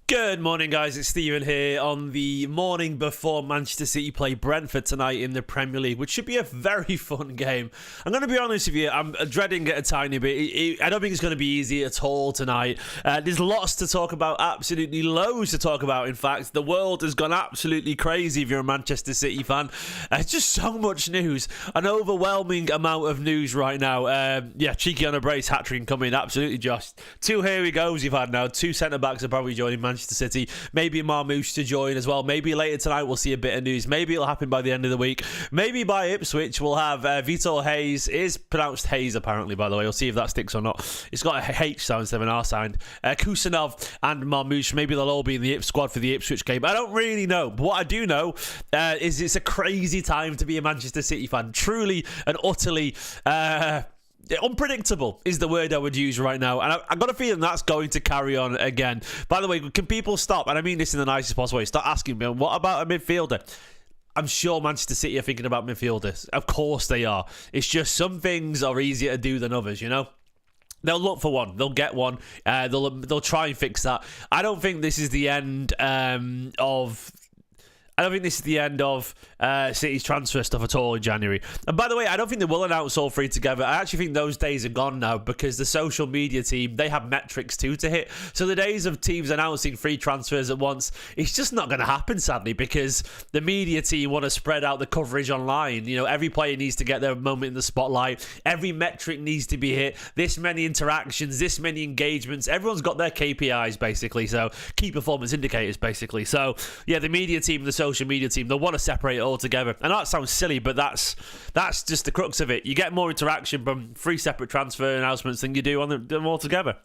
Good morning, guys. It's Steven here on the morning before Manchester City play Brentford tonight in the Premier League, which should be a very fun game. I'm going to be honest with you, I'm dreading it a tiny bit. I don't think it's going to be easy at all tonight. There's lots to talk about, absolutely loads to talk about. In fact, the world has gone absolutely crazy if you're a Manchester City fan. It's just so much news, an overwhelming amount of news right now. Cheeky on a brace, hat-trick coming, absolutely, Josh. Two here we goes you've had now. Two centre-backs are probably joining Manchester City. Maybe Marmoush to join as well. Maybe later tonight we'll see a bit of news. Maybe it'll happen by the end of the week. Maybe by Ipswich we'll have Vitor Hayes. It is pronounced Hayes apparently, by the way. We'll see if that sticks or not. It's got a H sound instead of an R sound. Kusanov and Marmoush, maybe they'll all be in the squad for the Ipswich game. I don't really know. But what I do know is it's a crazy time to be a Manchester City fan. Truly and utterly unpredictable is the word I would use right now, and I've got a feeling that's going to carry on again. By the way, can people stop, and I mean this in the nicest possible way, start asking me, what about a midfielder? I'm sure Manchester City are thinking about midfielders. Of course they are. It's just some things are easier to do than others, you know? They'll look for one. They'll get one. They'll try and fix that. I don't think this is the end of City's transfer stuff at all in January. And by the way, I don't think they will announce all three together. I actually think those days are gone now because the social media team, they have metrics too to hit. So the days of teams announcing three transfers at once, it's just not going to happen, sadly, because the media team want to spread out the coverage online. You know, every player needs to get their moment in the spotlight. Every metric needs to be hit. This many interactions, this many engagements. Everyone's got their KPIs, basically. So key performance indicators, basically. So, yeah, the media team, the social media team, they'll want to separate it all together. And that sounds silly, but that's just the crux of it. You get more interaction from three separate transfer announcements than you do on them all together.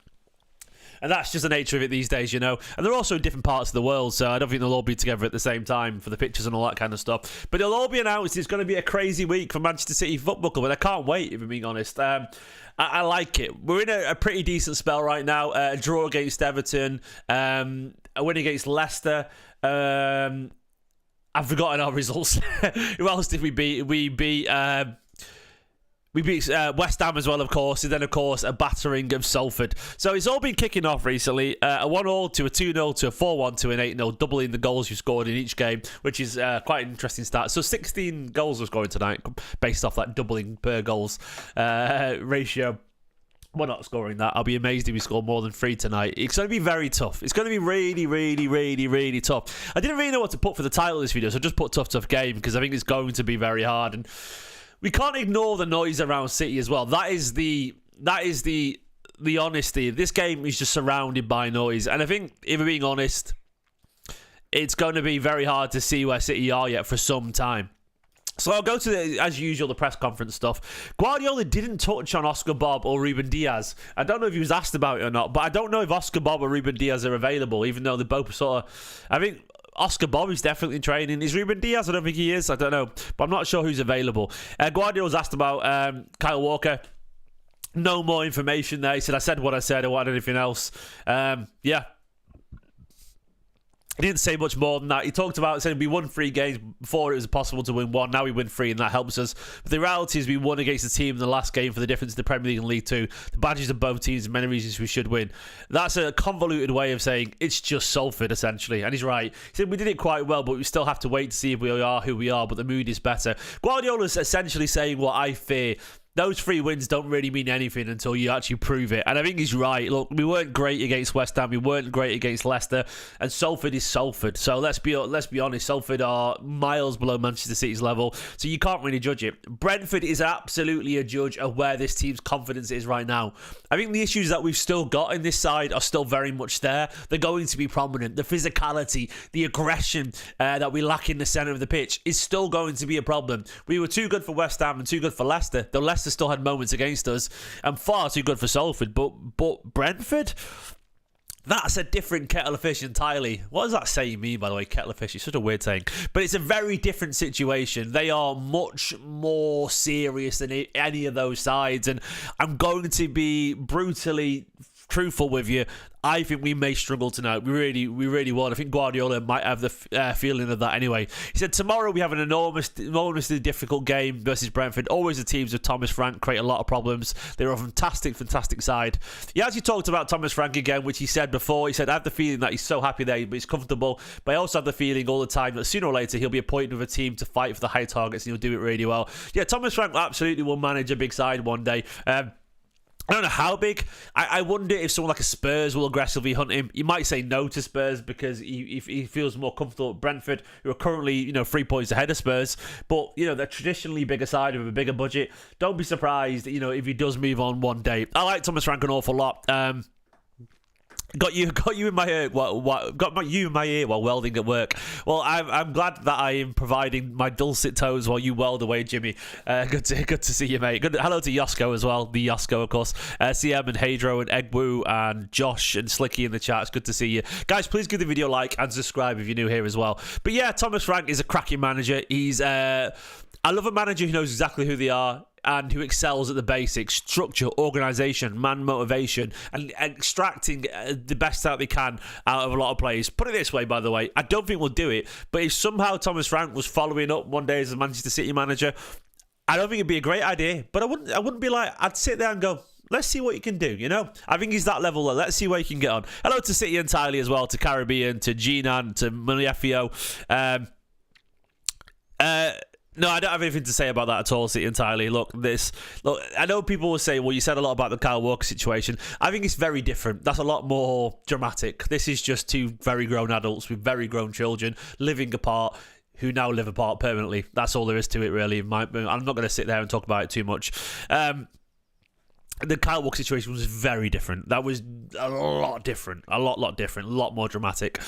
And that's just the nature of it these days, you know. And they're also in different parts of the world, so I don't think they'll all be together at the same time for the pictures and all that kind of stuff. But they'll all be announced. It's going to be a crazy week for Manchester City Football Club, and I can't wait, if I'm being honest. I like it. We're in a pretty decent spell right now. A draw against Everton, a win against Leicester. I've forgotten our results. Who else did we beat? We beat West Ham as well, of course, and then, of course, a battering of Salford. So it's all been kicking off recently. A 1-1 to a 2-0 to a 4-1 to an 8-0, doubling the goals you scored in each game, which is quite an interesting stat. So 16 goals were scored tonight, based off that doubling per goals ratio. We're not scoring that. I'll be amazed if we score more than 3 tonight. It's going to be very tough. It's going to be really, really, really, really tough. I didn't really know what to put for the title of this video, so I just put tough game because I think it's going to be very hard. And we can't ignore the noise around City as well. That is the honesty. This game is just surrounded by noise. And I think, if we're being honest, it's going to be very hard to see where City are yet for some time. So I'll go to, as usual, the press conference stuff. Guardiola didn't touch on Oscar Bob or Ruben Diaz. I don't know if he was asked about it or not, but I don't know if Oscar Bob or Ruben Diaz are available, even though they both sort of... I think Oscar Bob is definitely in training. Is Ruben Diaz? I don't think he is. I don't know. But I'm not sure who's available. Guardiola was asked about Kyle Walker. No more information there. He said, I said what I said. I wanted anything else. Yeah. He didn't say much more than that. He talked about saying we won 3 games before it was possible to win 1. Now we win 3 and that helps us. But the reality is we won against the team in the last game for the difference in the Premier League and League 2. The badges of both teams and many reasons we should win. That's a convoluted way of saying it's just Salford, essentially. And he's right. He said we did it quite well, but we still have to wait to see if we are who we are, but the mood is better. Guardiola's essentially saying what I fear. Those 3 wins don't really mean anything until you actually prove it. And I think he's right. Look, we weren't great against West Ham. We weren't great against Leicester. And Salford is Salford. So let's be honest. Salford are miles below Manchester City's level. So you can't really judge it. Brentford is absolutely a judge of where this team's confidence is right now. I think the issues that we've still got in this side are still very much there. They're going to be prominent. The physicality, the aggression that we lack in the centre of the pitch is still going to be a problem. We were too good for West Ham and too good for Leicester. Though Leicester still had moments against us and far too good for Salford, but Brentford, that's a different kettle of fish entirely. What does that saying mean, by the way, kettle of fish? It's such a weird saying, but it's a very different situation. They are much more serious than any of those sides, and I'm going to be brutally truthful with you, I think we may struggle tonight. We really will. I think Guardiola might have the feeling of that anyway. He said, tomorrow we have an enormously difficult game versus Brentford. Always the teams of Thomas Frank create a lot of problems. They're a fantastic side. He actually talked about Thomas Frank again, which he said before. He said, I have the feeling that he's so happy there, but he's comfortable. But I also have the feeling all the time that sooner or later he'll be appointed with a team to fight for the high targets and he'll do it really well. Yeah, Thomas Frank absolutely will manage a big side one day. I don't know how big. I wonder if someone like a Spurs will aggressively hunt him. You might say no to Spurs because he feels more comfortable at Brentford, who are currently 3 points ahead of Spurs. But they're traditionally bigger side with a bigger budget. Don't be surprised, if he does move on one day. I like Thomas Frank an awful lot. Got you in my ear. Got you in my ear while welding at work. Well, I'm glad that I am providing my dulcet tones while you weld away, Jimmy. Good to see you, mate. Hello to Yosko as well. The Yosko, of course. CM and Hadro and Egwu and Josh and Slicky in the chat. It's good to see you, guys. Please give the video a like and subscribe if you're new here as well. But yeah, Thomas Frank is a cracking manager. He's I love a manager who knows exactly who they are and who excels at the basics: structure, organisation, man motivation, and extracting the best out they can out of a lot of players. Put it this way, by the way, I don't think we'll do it, but if somehow Thomas Frank was following up one day as a Manchester City manager, I don't think it'd be a great idea. But I wouldn't be like, I'd sit there and go, let's see what you can do, I think he's that level. Let's see where you can get on. Hello to City entirely as well, to Caribbean, to Ginan, to Maliefio. No, I don't have anything to say about that at all, City entirely. Look, I know people will say, well, you said a lot about the Kyle Walker situation. I think it's very different. That's a lot more dramatic. This is just two very grown adults with very grown children living apart, who now live apart permanently. That's all there is to it, really. I'm not going to sit there and talk about it too much. The Kyle Walker situation was very different. That was a lot different. A lot different. A lot more dramatic,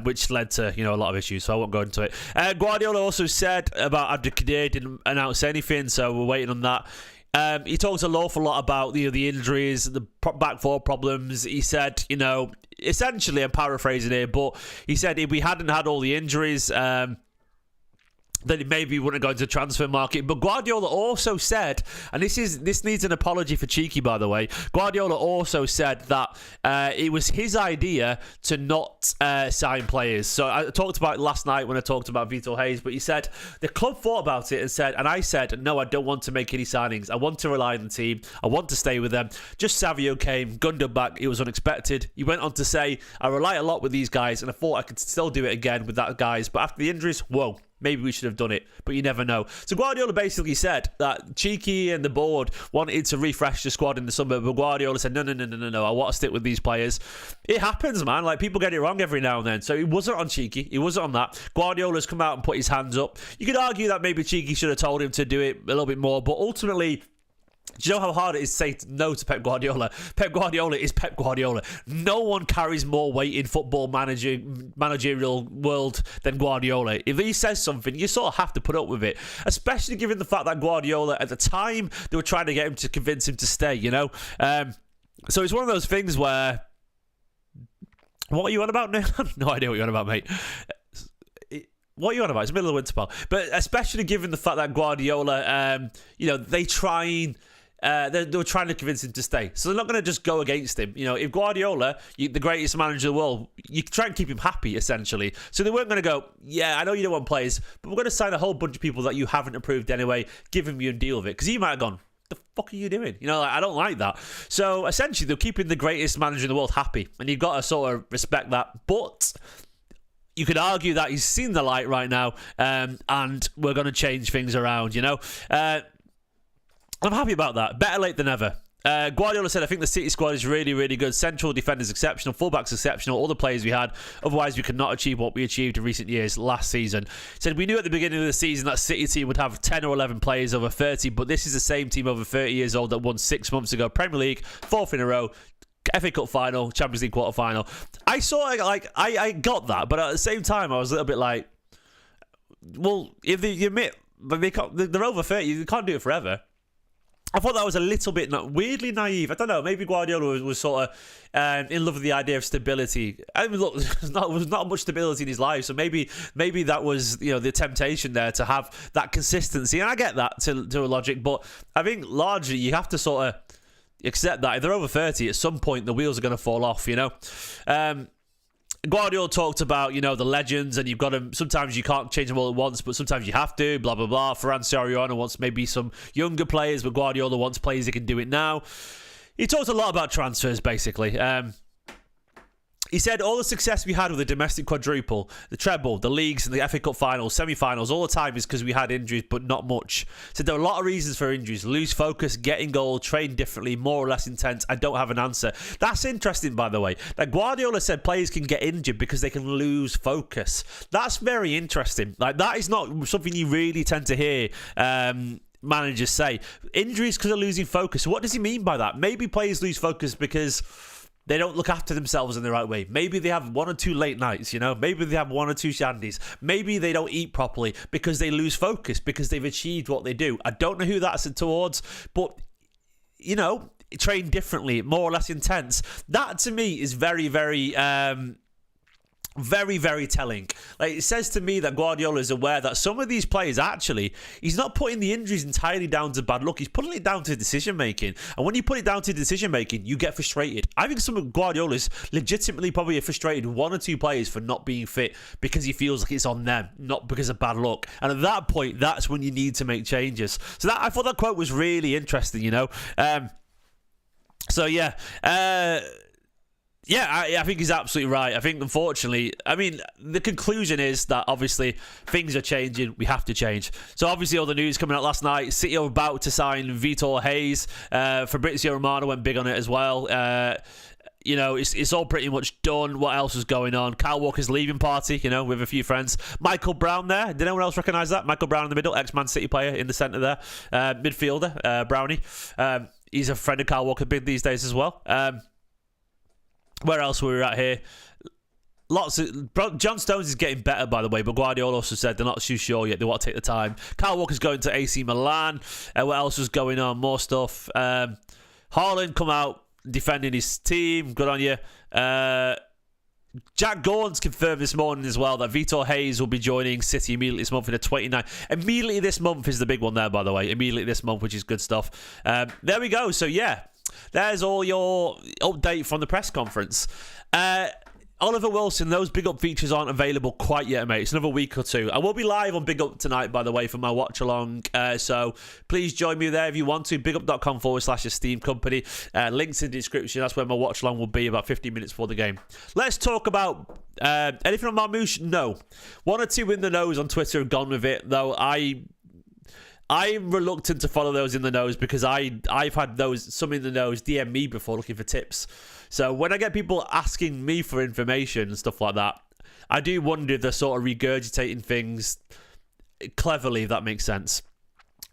which led to, a lot of issues, so I won't go into it. Guardiola also said about Abdelkader, didn't announce anything, so we're waiting on that. He talked an awful lot about the injuries, the back four problems. He said, essentially, I'm paraphrasing here, but he said if we hadn't had all the injuries, then maybe he wouldn't go into the transfer market. But Guardiola also said, and this needs an apology for Cheeky, by the way. Guardiola also said that it was his idea to not sign players. So I talked about it last night when I talked about Vitor Hayes, but he said the club thought about it and I said, no, I don't want to make any signings. I want to rely on the team. I want to stay with them. Just Savio came, gunned him back. It was unexpected. He went on to say, I rely a lot with these guys, and I thought I could still do it again with that guys. But after the injuries, whoa. Maybe we should have done it, but you never know. So Guardiola basically said that Cheeky and the board wanted to refresh the squad in the summer, but Guardiola said, no, I want to stick with these players. It happens, man. Like, people get it wrong every now and then. So he wasn't on Cheeky. He wasn't on that. Guardiola's come out and put his hands up. You could argue that maybe Cheeky should have told him to do it a little bit more, but ultimately, do you know how hard it is to say no to Pep Guardiola? Pep Guardiola is Pep Guardiola. No one carries more weight in football managerial world than Guardiola. If he says something, you sort of have to put up with it, especially given the fact that Guardiola, at the time, they were trying to get him to convince him to stay, So it's one of those things where... What are you on about now? No idea what you're on about, mate. What are you on about? It's the middle of the winter, pal. But especially given the fact that Guardiola, they try and... They were trying to convince him to stay. So they're not going to just go against him. If Guardiola, the greatest manager in the world, you try and keep him happy, essentially. So they weren't going to go, yeah, I know you don't want players, but we're going to sign a whole bunch of people that you haven't approved anyway, give him you and deal with it. Because he might have gone, the fuck are you doing? I don't like that. So essentially, they're keeping the greatest manager in the world happy. And you've got to sort of respect that. But... you could argue that he's seen the light right now, and we're going to change things around, I'm happy about that. Better late than never. Guardiola said, I think the City squad is really, really good. Central defenders exceptional. Fullbacks exceptional. All the players we had. Otherwise, we could not achieve what we achieved in recent years last season. He said, we knew at the beginning of the season that City team would have 10 or 11 players over 30, but this is the same team over 30 years old that won 6 months ago. Premier League, 4th in a row. FA Cup final, Champions League quarter final. I got that, but at the same time, I was a little bit like, well, if you admit they're over 30, you can't do it forever. I thought that was a little bit weirdly naive. I don't know. Maybe Guardiola was sort of in love with the idea of stability. I mean, look, there was not much stability in his life, so maybe that was the temptation there to have that consistency. And I get that to a logic, but I think largely you have to sort of accept that if they're over 30, at some point the wheels are going to fall off, you know. Guardiola talked about, you know, the legends, and you've got to, sometimes you can't change them all at once, but sometimes you have to, blah, blah, blah. Ferran Soriano wants maybe some younger players, but Guardiola wants players that can do it now. He talked a lot about transfers, basically. He said all the success we had with the domestic quadruple, the treble, the leagues, and the FA Cup finals, semi-finals, all the time is because we had injuries, but not much. Said there are a lot of reasons for injuries. Lose focus, getting goal, train differently, more or less intense. I don't have an answer. That's interesting, by the way. Like, Guardiola said players can get injured because they can lose focus. That's very interesting. Like, that is not something you really tend to hear managers say. Injuries because of losing focus. What does he mean by that? Maybe players lose focus because they don't look after themselves in the right way. Maybe they have 1 or 2 late nights, you know. Maybe they have 1 or 2 shandies. Maybe they don't eat properly because they lose focus, because they've achieved what they do. I don't know who that's towards, but, you know, train differently, more or less intense. That, to me, is very, very... very, very telling. Like, it says to me that Guardiola is aware that some of these players, actually, he's not putting the injuries entirely down to bad luck. He's putting it down to decision making. And when you put it down to decision making, you get frustrated. I think some of Guardiola's legitimately probably frustrated 1 or 2 players for not being fit because he feels like it's on them, not because of bad luck. And at that point, that's when you need to make changes. So that, I thought that quote was really interesting, you know. Yeah, I think he's absolutely right. I think, unfortunately, I mean, the conclusion is that, obviously, things are changing. We have to change. So, obviously, all the news coming out last night. City are about to sign Vitor Hayes. Fabrizio Romano went big on it as well. You know, it's all pretty much done. What else is going on? Kyle Walker's leaving party, you know, with a few friends. Michael Brown there. Did anyone else recognise that? Michael Brown in the middle, ex-Man City player in the centre there. Midfielder, Brownie. He's a friend of Kyle Walker big these days as well. Where else were we at here? John Stones is getting better, by the way, but Guardiola also said they're not too sure yet. They want to take the time. Kyle Walker's going to AC Milan. What else was going on? More stuff. Haaland come out defending his team. Good on you. Jack Gordon's confirmed this morning as well that Vitor Hayes will be joining City immediately this month in the 29th. Immediately this month is the big one there, by the way. Immediately this month, which is good stuff. There we go. So, yeah. There's all your update from the press conference. Oliver Wilson, those Big Up features aren't available quite yet, mate. It's another week or 2. I will be live on Big Up tonight, by the way, for my watch along. So please join me there if you want to. bigup.com/Esteemed Company. Links in the description. That's where my watch along will be about 15 minutes before the game. Let's talk about anything on Marmoush? No. 1 or 2 in the nose on Twitter have gone with it, though I'm reluctant to follow those in the nose because I've had some in the nose DM me before looking for tips. So when I get people asking me for information and stuff like that, I do wonder if they're sort of regurgitating things cleverly, if that makes sense.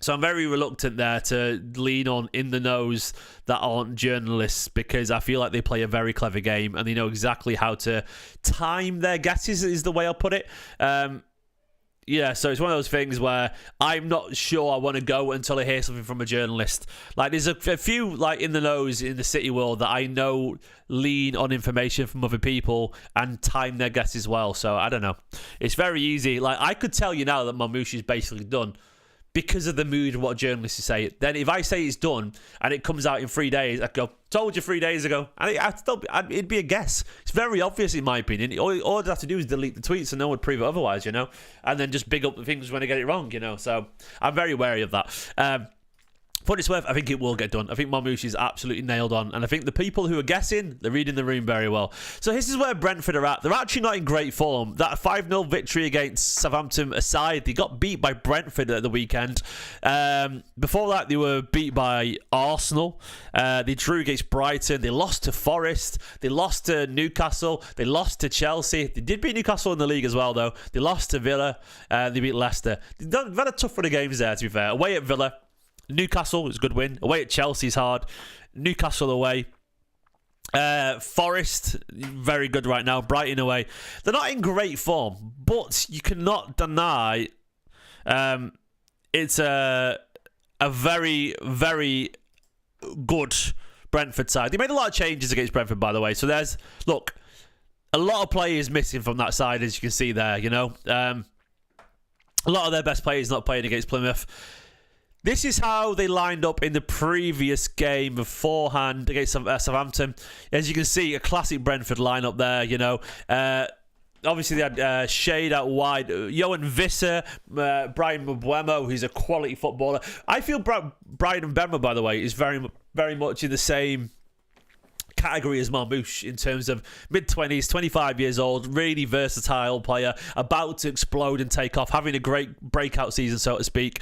So I'm very reluctant there to lean on in the nose that aren't journalists, because I feel like they play a very clever game and they know exactly how to time their guesses, is the way I'll put it. Yeah, so it's one of those things where I'm not sure I want to go until I hear something from a journalist. Like, there's a few, like, in the nose in the City world that I know lean on information from other people and time their guesses well. So, I don't know. It's very easy. Like, I could tell you now that Marmoush is basically done because of the mood of what journalists say. Then if I say it's done and it comes out in 3 days, I go, told you 3 days ago. And it'd be a guess. It's very obvious in my opinion. All I'd have to do is delete the tweets and no one would prove it otherwise, you know. And then just big up the things when I get it wrong, you know. So I'm very wary of that. For what it's worth, I think it will get done. I think Marmoush is absolutely nailed on. And I think the people who are guessing, they're reading the room very well. So this is where Brentford are at. They're actually not in great form. That 5-0 victory against Southampton aside, they got beat by Brentford at the weekend. Before that, they were beat by Arsenal. They drew against Brighton. They lost to Forest. They lost to Newcastle. They lost to Chelsea. They did beat Newcastle in the league as well, though. They lost to Villa. They beat Leicester. They've had a tough run of games there, to be fair. Away at Villa. Newcastle is a good win. Away at Chelsea's hard. Newcastle away. Forest, very good right now. Brighton away. They're not in great form, but you cannot deny it's a very, very good Brentford side. They made a lot of changes against Brentford, by the way. So look, a lot of players missing from that side, as you can see there, you know. A lot of their best players not playing against Plymouth. This is how they lined up in the previous game beforehand against Southampton. As you can see, a classic Brentford lineup there, you know. Obviously, they had Shade out wide. Johan Visser, Brian Mbeumo, who's a quality footballer. I feel Brian Mbeumo, by the way, is very much in the same category as Marmoush in terms of mid-20s, 25 years old, really versatile player, about to explode and take off, having a great breakout season, so to speak.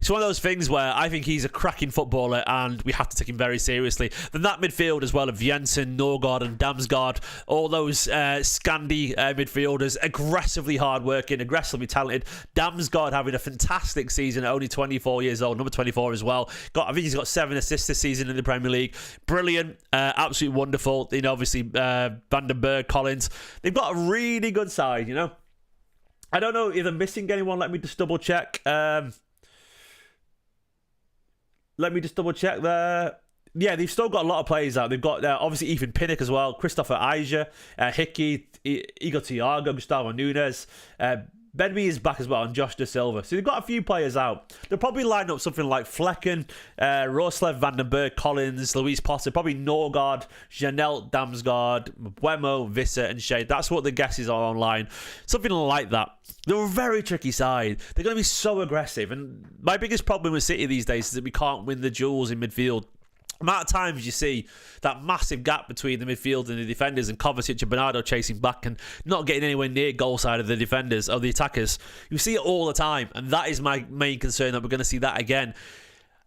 It's one of those things where I think he's a cracking footballer and we have to take him very seriously. Then that midfield as well of Jensen, Norgard and Damsgaard, all those Scandi midfielders, aggressively hard-working, aggressively talented. Damsgaard having a fantastic season at only 24 years old, number 24 as well. I think he's got 7 assists this season in the Premier League. Brilliant, absolutely wonderful. You know, obviously Vandenberg, Collins. They've got a really good side, you know. I don't know if they're missing anyone. Let me just double check. Let me just double check there. Yeah, they've still got a lot of players out. They've got obviously Ethan Pinnock as well, Christopher Aija, Hickey, Igor Thiago, Gustavo Nunes. Benby is back as well, and Josh Da Silva. So they've got a few players out. They'll probably line up something like Flecken, Roslev, Vandenberg, Collins, Luis Potter, probably Norgard, Janelt, Damsgaard, Mbeumo, Visser, and Shade. That's what the guesses are online. Something like that. They're a very tricky side. They're going to be so aggressive. And my biggest problem with City these days is that we can't win the duels in midfield. Amount of times you see that massive gap between the midfield and the defenders, and Kovacic and Bernardo chasing back and not getting anywhere near goal side of the defenders or the attackers. You see it all the time, and that is my main concern, that we're going to see that again.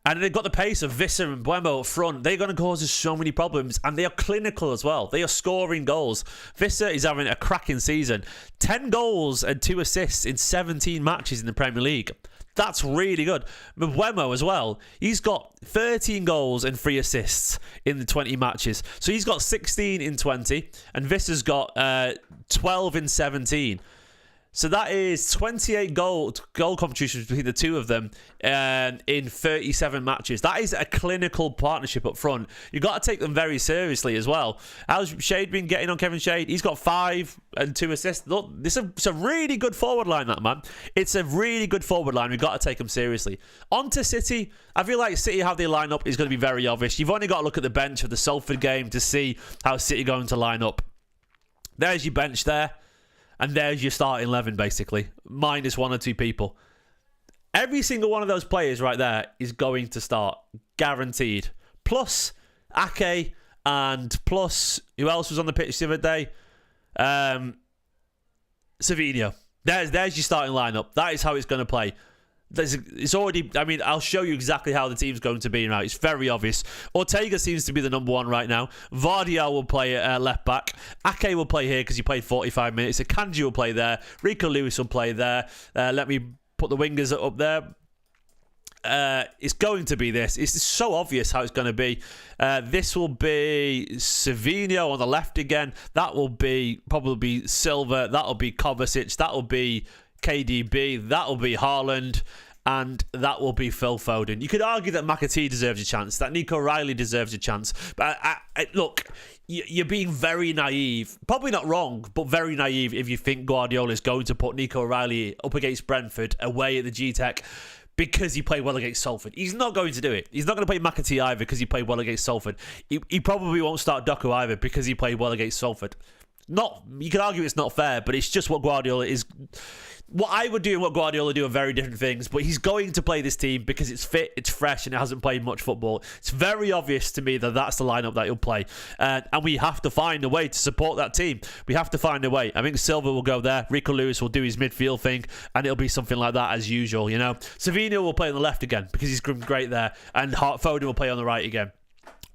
And they've got the pace of Visser and Mbeumo up front. They're going to cause us so many problems, and they are clinical as well. They are scoring goals. Visser is having a cracking season. 10 goals and 2 assists in 17 matches in the Premier League. That's really good. Mbeumo as well. He's got 13 goals and 3 assists in the 20 matches. So he's got 16 in 20, and Visser's got 12 in 17. So that is 28 goal contributions between the two of them in 37 matches. That is a clinical partnership up front. You've got to take them very seriously as well. How's Shade been getting on, Kevin Shade? He's got 5 and 2 assists. Look, it's a really good forward line, that man. It's a really good forward line. We've got to take them seriously. On to City. I feel like City, how they line up is going to be very obvious. You've only got to look at the bench of the Salford game to see how City are going to line up. There's your bench there. And there's your starting 11, basically. Minus 1 or 2 people. Every single one of those players right there is going to start. Guaranteed. Plus Ake, and plus, who else was on the pitch the other day? Savinho. There's your starting lineup. That is how it's going to play. It's already, I mean, I'll show you exactly how the team's going to be now. It's very obvious. Ortega seems to be the number 1 right now. Vardial will play at left back. Ake will play here because he played 45 minutes. Akanji will play there. Rico Lewis will play there. Let me put the wingers up there. It's going to be this. It's so obvious how it's going to be. This will be Savinho on the left again. That will be probably Silva. That will be Kovacic. That will be KDB, that'll be Haaland, and that will be Phil Foden. You could argue that McAtee deserves a chance, that Nico Riley deserves a chance, but look, you're being very naive, probably not wrong, but very naive if you think Guardiola is going to put Nico Riley up against Brentford away at the Gtech because he played well against Salford. He's not going to do it. He's not going to play McAtee either because he played well against Salford. He probably won't start Doku either because he played well against Salford. You could argue it's not fair, but it's just what Guardiola is. What I would do and what Guardiola do are very different things, but he's going to play this team because it's fit, it's fresh, and it hasn't played much football. It's very obvious to me that that's the lineup that he'll play, and we have to find a way to support that team. We have to find a way. I think Silva will go there, Rico Lewis will do his midfield thing, and it'll be something like that as usual, you know. Savinho will play on the left again because he's great there, and Foden will play on the right again.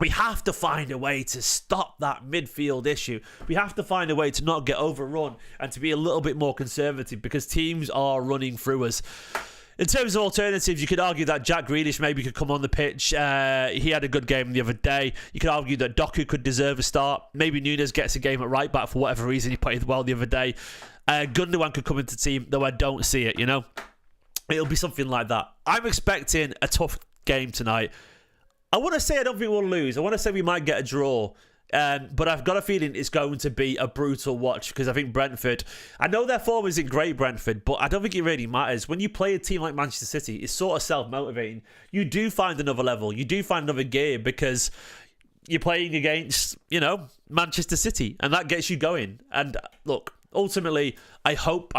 We have to find a way to stop that midfield issue. We have to find a way to not get overrun and to be a little bit more conservative because teams are running through us. In terms of alternatives, you could argue that Jack Grealish maybe could come on the pitch. He had a good game the other day. You could argue that Doku could deserve a start. Maybe Nunes gets a game at right back for whatever reason. He played well the other day. Gundogan could come into the team, though I don't see it, you know. It'll be something like that. I'm expecting a tough game tonight. I want to say I don't think we'll lose. I want to say we might get a draw. But I've got a feeling it's going to be a brutal watch because I think Brentford, I know their form isn't great, Brentford, but I don't think it really matters. When you play a team like Manchester City, it's sort of self-motivating. You do find another level. You do find another gear because you're playing against, Manchester City, and that gets you going. And look, ultimately, I hope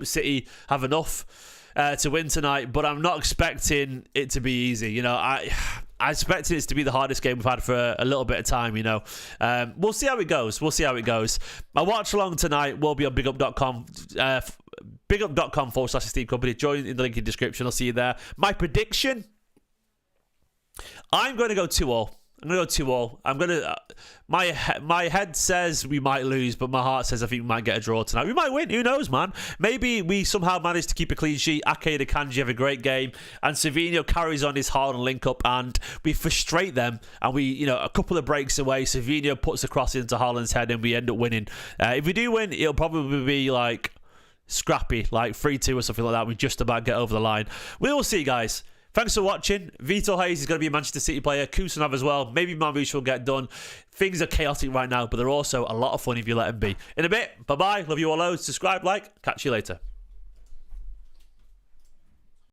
City have enough to win tonight, but I'm not expecting it to be easy. I expected it to be the hardest game we've had for a little bit of time, We'll see how it goes. My watch along tonight will be on bigup.com. Bigup.com/Esteemed Kompany. Join in the link in the description. I'll see you there. My prediction, I'm going to go 2-2. My head says we might lose, but my heart says I think we might get a draw tonight. We might win. Who knows, man? Maybe we somehow manage to keep a clean sheet. Ake and Akanji have a great game, and Savinho carries on his Haaland link up, and we frustrate them. And we, a couple of breaks away, Savinho puts a cross into Haaland's head, and we end up winning. If we do win, it'll probably be like scrappy, like 3-2 or something like that. We just about get over the line. We will see, guys. Thanks for watching. Vitor Hayes is going to be a Manchester City player. Kusanov as well. Maybe Marmouche will get done. Things are chaotic right now, but they're also a lot of fun if you let them be. In a bit, bye-bye. Love you all loads. Subscribe, like. Catch you later.